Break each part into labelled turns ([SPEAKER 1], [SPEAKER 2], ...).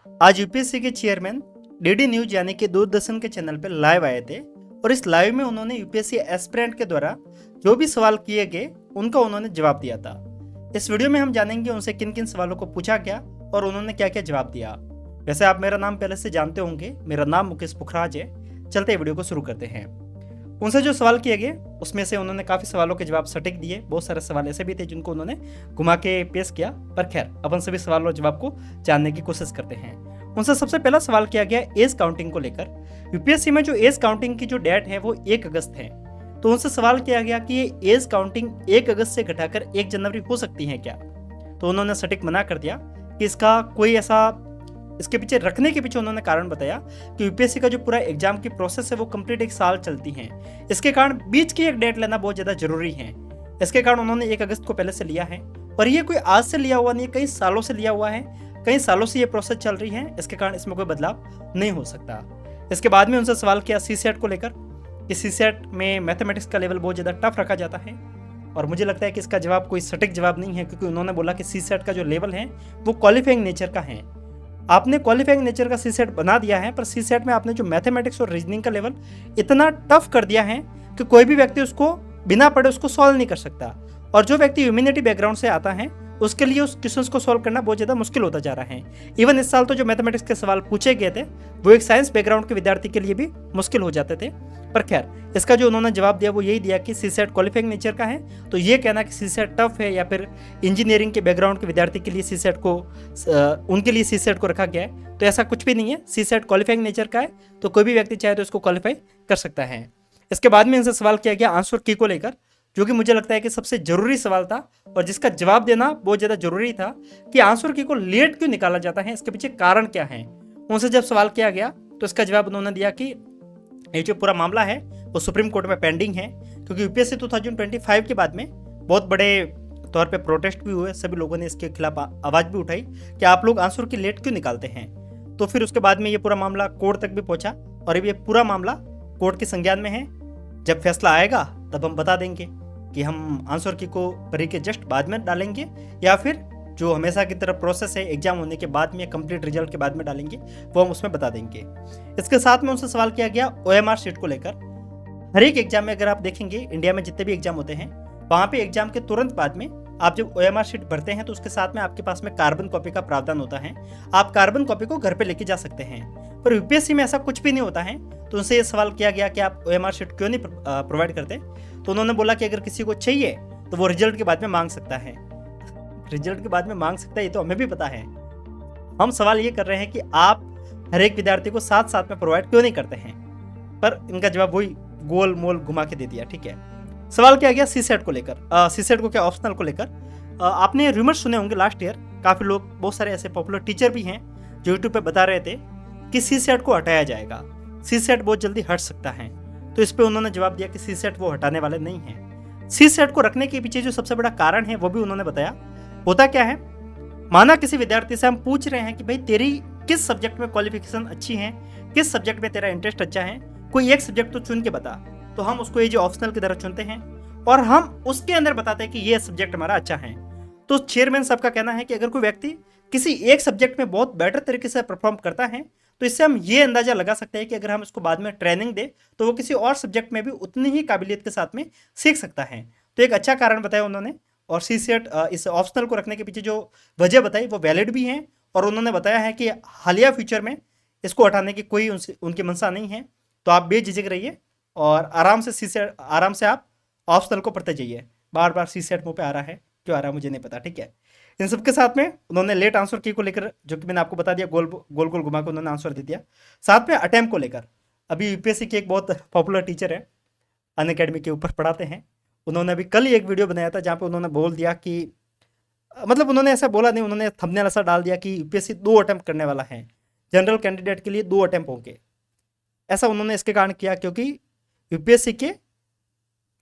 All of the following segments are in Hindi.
[SPEAKER 1] आज यूपीएससी के चेयरमैन डीडी न्यूज यानी कि दूरदर्शन के चैनल पर लाइव आए थे और इस लाइव में उन्होंने यूपीएससी एस्पिरेंट के द्वारा जो भी सवाल किए गए उनका उन्होंने जवाब दिया था। इस वीडियो में हम जानेंगे उनसे किन किन सवालों को पूछा गया और उन्होंने क्या क्या जवाब दिया। वैसे आप मेरा नाम पहले से जानते होंगे, मेरा नाम मुकेश पुखराज है। चलते वीडियो को शुरू करते हैं। उनसे जो सवाल किए गए उसमें से उन्होंने काफ़ी सवालों के जवाब सटीक दिए। बहुत सारे सवाल ऐसे भी थे जिनको उन्होंने घुमा के पेश किया, पर खैर अपन सभी सवालों और जवाब को जानने की कोशिश करते हैं। उनसे सबसे पहला सवाल किया गया एज काउंटिंग को लेकर। यूपीएससी में जो एज काउंटिंग की जो डेट है वो 1 अगस्त है। तो उनसे सवाल किया गया कि ये एज काउंटिंग 1 अगस्त से घटाकर 1 जनवरी हो सकती है क्या। तो उन्होंने सटीक मना कर दिया कि इसका कोई ऐसा, इसके पीछे रखने के पीछे उन्होंने कारण बताया कि यूपीएससी का जो पूरा एग्जाम की प्रोसेस है वो कंप्लीट 1 साल चलती है। इसके कारण बीच की एक डेट लेना बहुत ज़्यादा जरूरी है। इसके कारण उन्होंने 1 अगस्त को पहले से लिया है और ये कोई आज से लिया हुआ नहीं है, कई सालों से लिया हुआ है, कई सालों से ये प्रोसेस चल रही है। इसके कारण इसमें कोई बदलाव नहीं हो सकता। इसके बाद में उनसे सवाल किया सीसेट को लेकर कि सीसेट में मैथमेटिक्स का लेवल बहुत ज़्यादा टफ रखा जाता है और मुझे लगता है कि इसका जवाब कोई सटीक जवाब नहीं है, क्योंकि उन्होंने बोला कि सीसेट का जो लेवल है वो क्वालिफाइंग नेचर का है। आपने क्वालिफाइंग नेचर का सीसेट बना दिया है, पर सीसेट में आपने जो मैथमेटिक्स और रीजनिंग का लेवल इतना टफ कर दिया है कि कोई भी व्यक्ति उसको बिना पढ़े उसको सॉल्व नहीं कर सकता। और जो व्यक्ति ह्यूमैनिटी बैकग्राउंड से आता है उसके लिए उस क्वेश्चंस को सॉल्व करना बहुत ज़्यादा मुश्किल होता जा रहा है। इवन इस साल तो जो मैथमेटिक्स के सवाल पूछे गए थे वो एक साइंस बैकग्राउंड के विद्यार्थी के लिए भी मुश्किल हो जाते थे। पर खैर इसका जो उन्होंने जवाब दिया वो यही दिया कि सीसेट क्वालिफाइंग नेचर का है। तो ये कहना कि सीसेट टफ है या फिर इंजीनियरिंग के बैकग्राउंड के विद्यार्थी के लिए सीसेट को उनके लिए सीसेट को रखा गया है, तो ऐसा कुछ भी नहीं है। सीसेट क्वालिफाइंग नेचर का है, तो कोई भी व्यक्ति चाहे तो इसको क्वालिफाई कर सकता है। इसके बाद में इनसे सवाल किया गया आंसर की को लेकर, जो कि मुझे लगता है कि सबसे जरूरी सवाल था और जिसका जवाब देना बहुत ज़्यादा जरूरी था कि आंसर की को लेट क्यों निकाला जाता है, इसके पीछे कारण क्या है। उनसे जब सवाल किया गया तो इसका जवाब उन्होंने दिया कि ये जो पूरा मामला है वो सुप्रीम कोर्ट में पेंडिंग है, क्योंकि यूपीएससी 2025 के बाद में बहुत बड़े तौर पे प्रोटेस्ट भी हुए, सभी लोगों ने इसके खिलाफ आवाज़ भी उठाई कि आप लोग आंसर की लेट क्यों निकालते हैं। तो फिर उसके बाद में ये पूरा मामला कोर्ट तक भी पहुंचा और अब ये पूरा मामला कोर्ट के संज्ञान में है। जब फैसला आएगा तब हम बता देंगे कि हम आंसर की को परी के जस्ट बाद में डालेंगे या फिर जो हमेशा की तरह प्रोसेस है एग्जाम होने के बाद में, कंप्लीट रिजल्ट के बाद में डालेंगे, वो हम उसमें बता देंगे। इसके साथ में उनसे सवाल किया गया ओएमआर शीट को लेकर। हर एक एग्जाम में अगर आप देखेंगे इंडिया में जितने भी एग्जाम होते हैं वहाँ पे एग्जाम के तुरंत बाद में आप जब ओएमआर शीट भरते हैं तो उसके साथ में आपके पास में कार्बन कॉपी का प्रावधान होता है। आप कार्बन कॉपी को घर पे लेके जा सकते हैं, पर यूपीएससी में ऐसा कुछ भी नहीं होता है। तो उनसे ये सवाल किया गया कि आप ओएमआर शीट क्यों नहीं प्रोवाइड करते। तो उन्होंने बोला कि अगर किसी को चाहिए तो वो रिजल्ट के बाद में मांग सकता है। रिजल्ट के बाद में मांग सकता है ये तो हमें भी पता है। हम सवाल ये कर रहे हैं कि आप हर एक विद्यार्थी को साथ साथ में प्रोवाइड क्यों नहीं करते हैं, पर इनका जवाब वही गोल मोल घुमा के दे दिया। ठीक है, सवाल किया गया सीसेट को लेकर, सीसेट को क्या ऑप्शनल को लेकर। आपने रूमर्स सुने होंगे लास्ट ईयर, काफ़ी लोग, बहुत सारे ऐसे पॉपुलर टीचर भी हैं जो यूट्यूब पे बता रहे थे कि सीसेट को हटाया जाएगा, सीसेट बहुत जल्दी हट सकता है। तो इस पर उन्होंने जवाब दिया कि सीसेट वो हटाने वाले नहीं हैं। सीसेट को रखने के पीछे जो सबसे बड़ा कारण है वो भी उन्होंने बताया। होता क्या है, माना किसी विद्यार्थी से हम पूछ रहे हैं कि भाई तेरी किस सब्जेक्ट में क्वालिफिकेशन अच्छी है, किस सब्जेक्ट में तेरा इंटरेस्ट अच्छा है, कोई एक सब्जेक्ट तो चुन के बता। तो हम उसको ये जो ऑप्शनल की तरह चुनते हैं और हम उसके अंदर बताते हैं कि ये सब्जेक्ट हमारा अच्छा है। तो चेयरमैन साहब का कहना है कि अगर कोई व्यक्ति किसी एक सब्जेक्ट में बहुत बेटर तरीके से परफॉर्म करता है तो इससे हम ये अंदाजा लगा सकते हैं कि अगर हम इसको बाद में ट्रेनिंग दे तो वो किसी और सब्जेक्ट में भी उतनी ही काबिलियत के साथ में सीख सकता है। तो एक अच्छा कारण बताया उन्होंने। और सीसेट इस ऑप्शनल को रखने के पीछे जो वजह बताई वो वैलिड भी है और उन्होंने बताया है कि हालिया फ्यूचर में इसको हटाने की कोई उनकी मंशा नहीं है। तो आप बेझिझक रहिए और आराम से आप ऑप्शनल को पढ़ते जाइए। बार बार सीसेट मुंह पे आ रहा है, क्यों आ रहा है मुझे नहीं पता। ठीक है, इन सब के साथ में उन्होंने लेट आंसर की को लेकर, जो कि मैंने आपको बता दिया, गोल गोल घुमा के उन्होंने आंसर दे दिया। साथ में अटेम्प्ट को लेकर, अभी यूपीएससी के एक बहुत पॉपुलर टीचर है, अनअकैडमी के ऊपर पढ़ाते हैं, उन्होंने अभी कल ही एक वीडियो बनाया था जहाँ पे उन्होंने बोल दिया कि, मतलब उन्होंने ऐसा बोला नहीं, उन्होंने थंबनेल ऐसा डाल दिया कि यूपीएससी 2 अटेम्प्ट करने वाला है, जनरल कैंडिडेट के लिए 2 अटेम्प्ट होंगे। ऐसा उन्होंने इसके कारण किया क्योंकि यूपीएससी के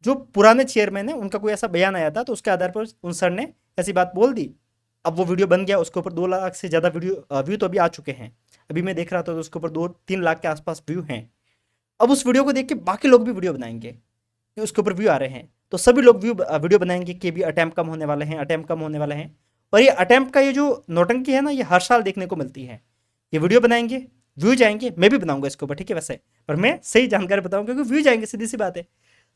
[SPEAKER 1] जो पुराने चेयरमैन है उनका कोई ऐसा बयान आया था, तो उसके आधार पर उन सर ने ऐसी बात बोल दी। अब वो वीडियो बन गया, उसके ऊपर 2 लाख से ज़्यादा व्यू तो अभी आ चुके हैं। अभी मैं देख रहा था तो उसके ऊपर 2-3 लाख के आसपास व्यू हैं। अब उस वीडियो को देख के बाकी लोग भी वीडियो बनाएंगे कि उसके ऊपर व्यू आ रहे हैं, तो सभी लोग वीडियो बनाएंगे कि भी अटेम्प्ट कम होने वाले हैं, अटेम्प्ट कम होने वाले हैं। और ये अटेम्प्ट का ये जो नौटंकी है ना, ये हर साल देखने को मिलती है। ये वीडियो बनाएंगे, व्यूज आएंगे, मैं भी बनाऊंगा इसके ऊपर, ठीक है वैसे, पर मैं सही जानकारी बताऊंगा क्योंकि व्यूज आएंगे, सीधी सी बात है।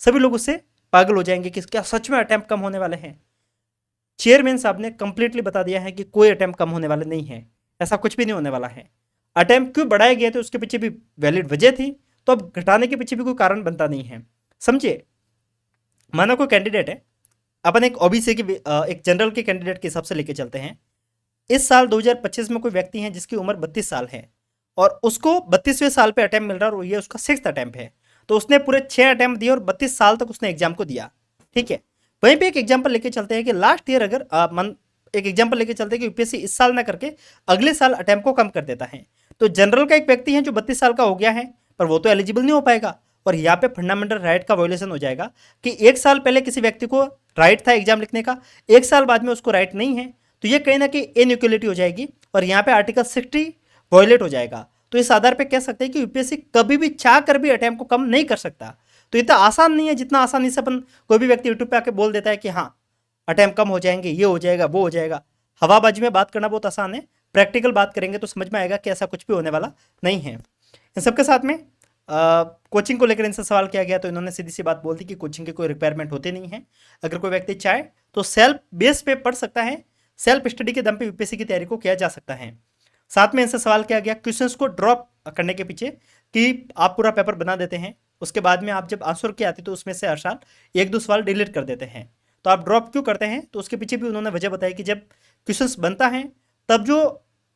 [SPEAKER 1] सभी लोग उससे पागल हो जाएंगे कि क्या सच में अटेम्प्ट कम होने वाले हैं। चेयरमैन साहब ने कंप्लीटली बता दिया है कि कोई अटेम्प्ट कम होने वाले नहीं है, ऐसा कुछ भी नहीं होने वाला है। अटेम्प्ट क्यों बढ़ाए गए थे उसके पीछे भी वैलिड वजह थी, तो अब घटाने के पीछे भी कोई कारण बनता नहीं है। समझिए, माना कोई कैंडिडेट है, अपन एक ओबीसी की एक जनरल के कैंडिडेट के हिसाब से लेके चलते हैं। इस साल 2025 में कोई व्यक्ति है जिसकी उम्र 32 साल है और उसको 32वें साल पे अटेम्प्ट मिल रहा है और ये उसका 6th अटेम्प्ट है, तो उसने पूरे 6 अटेम्प्ट दिए और 32 साल तक उसने एग्जाम को दिया, ठीक है। वहीं पे एक एग्जाम्पल लेके चलते हैं कि लास्ट ईयर अगर एक एग्जाम्पल लेके चलते हैं कि यूपीएससी इस साल ना करके अगले साल अटेम्प्ट को कम कर देता है, तो जनरल का एक व्यक्ति है जो 32 साल का हो गया है, पर वो तो एलिजिबल नहीं हो पाएगा। और यहाँ पे फंडामेंटल राइट का वायोलेशन हो जाएगा कि एक साल पहले किसी व्यक्ति को राइट था एग्जाम लिखने का, एक साल बाद में उसको राइट नहीं है, तो ये कहीं ना कहीं इनइक्वलिटी हो जाएगी और यहाँ पे आर्टिकल 60 वायोलेट हो जाएगा। तो इस आधार पे कह सकते हैं कि यूपीएससी कभी भी चाह कर भी अटेम्प्ट को कम नहीं कर सकता। तो इतना आसान नहीं है जितना आसानी से अपन कोई भी व्यक्ति यूट्यूब पे आके बोल देता है कि हाँ अटेम्प्ट कम हो जाएंगे, ये हो जाएगा, वो हो जाएगा। हवाबाजी में बात करना बहुत आसान है, प्रैक्टिकल बात करेंगे तो समझ में आएगा कि ऐसा कुछ भी होने वाला नहीं है। इन सबके साथ में कोचिंग को लेकर इनसे सवाल किया गया, तो इन्होंने सीधी सी बात बोल दी कि कोचिंग की कोई रिक्वायरमेंट होती नहीं है। अगर कोई व्यक्ति चाहे तो सेल्फ बेस पे पढ़ सकता है, सेल्फ स्टडी के दम पे यूपीएससी की तैयारी को किया जा सकता है। साथ में इनसे सवाल किया गया क्वेश्चंस को ड्रॉप करने के पीछे कि आप पूरा पेपर बना देते हैं, उसके बाद में आप जब आंसर की आती तो उसमें से हर साल 1-2 सवाल डिलीट कर देते हैं, तो आप ड्रॉप क्यों करते हैं। तो उसके पीछे भी उन्होंने वजह बताई कि जब क्वेश्चंस बनता है तब जो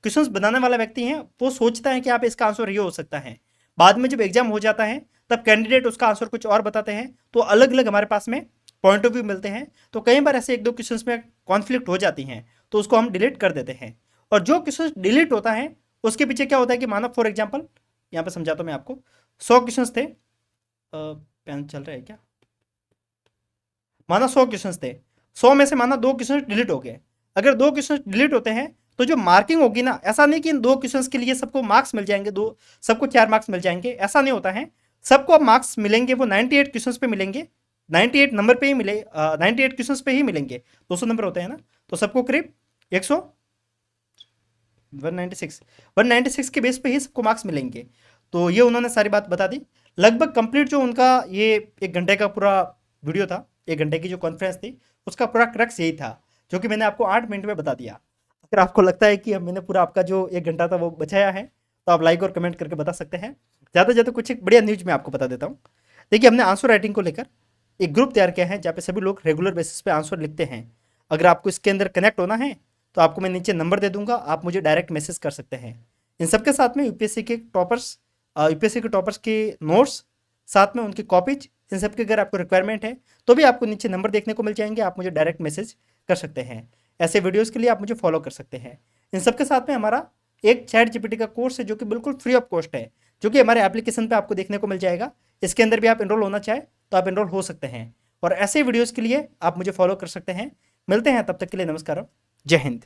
[SPEAKER 1] क्वेश्चंस बनाने वाला व्यक्ति है वो सोचता है कि आप इसका आंसर ये हो सकता है, बाद में जब एग्जाम हो जाता है तब कैंडिडेट उसका आंसर कुछ और बताते हैं, तो अलग अलग हमारे पास में पॉइंट ऑफ व्यू मिलते हैं। तो कई बार ऐसे 1-2 क्वेश्चंस में कॉन्फ्लिक्ट हो जाती हैं, तो उसको हम डिलीट कर देते हैं। और जो क्वेश्चन डिलीट होता है उसके पीछे क्या होता है कि मानो फॉर एग्जाम्पल यहाँ पे समझाता हूँ मैं आपको, 100 क्वेश्चंस थे, पेन चल रहा है क्या, माना 100 क्वेश्चंस थे, 100 में से माना 2 क्वेश्चन डिलीट हो गए। अगर 2 क्वेश्चन डिलीट होते हैं तो जो मार्किंग होगी ना, ऐसा नहीं कि इन 2 क्वेश्चंस के लिए सबको मार्क्स मिल जाएंगे, सबको 4 मार्क्स मिल जाएंगे, ऐसा नहीं होता है। सबको मार्क्स मिलेंगे वो 98 क्वेश्चंस पे मिलेंगे, 98 नंबर पे ही मिले, 98 क्वेश्चंस पे ही मिलेंगे, 200 नंबर होते हैं ना, तो सबको करीब 196 के बेस पे ही सबको मार्क्स मिलेंगे। तो ये उन्होंने सारी बात बता दी। लगभग कंप्लीट जो उनका ये 1 घंटे का पूरा वीडियो था, 1 घंटे की जो कॉन्फ्रेंस थी, उसका पूरा क्रक्स यही था जो कि मैंने आपको 8 मिनट में बता दिया। अगर आपको लगता है कि मैंने पूरा आपका जो 1 घंटा था वो बचाया है तो आप लाइक और कमेंट करके बता सकते हैं। ज़्यादा से ज़्यादा कुछ एक बढ़िया न्यूज़ मैं आपको बता देता हूँ। देखिए, हमने आंसर राइटिंग को लेकर एक ग्रुप तैयार किया है जहाँ पे सभी लोग रेगुलर बेसिस पे आंसर लिखते हैं। अगर आपको इसके अंदर कनेक्ट होना है तो आपको मैं नीचे नंबर दे दूंगा, आप मुझे डायरेक्ट मैसेज कर सकते हैं। इन सबके साथ में यूपीएससी के टॉपर्स के नोट्स, साथ में उनकी कॉपीज, इन सब की अगर आपको रिक्वायरमेंट है तो भी आपको नीचे नंबर देखने को मिल जाएंगे, आप मुझे डायरेक्ट मैसेज कर सकते हैं। ऐसे वीडियोस के लिए आप मुझे फॉलो कर सकते हैं। इन सबके साथ में हमारा एक ChatGPT का कोर्स है जो कि बिल्कुल फ्री ऑफ कॉस्ट है, जो कि हमारे एप्लीकेशन पे आपको देखने को मिल जाएगा। इसके अंदर भी आप एनरोल होना चाहे तो आप एनरोल हो सकते हैं, और ऐसे वीडियोज़ के लिए आप मुझे फॉलो कर सकते हैं। मिलते हैं, तब तक के लिए नमस्कार, जय हिंद।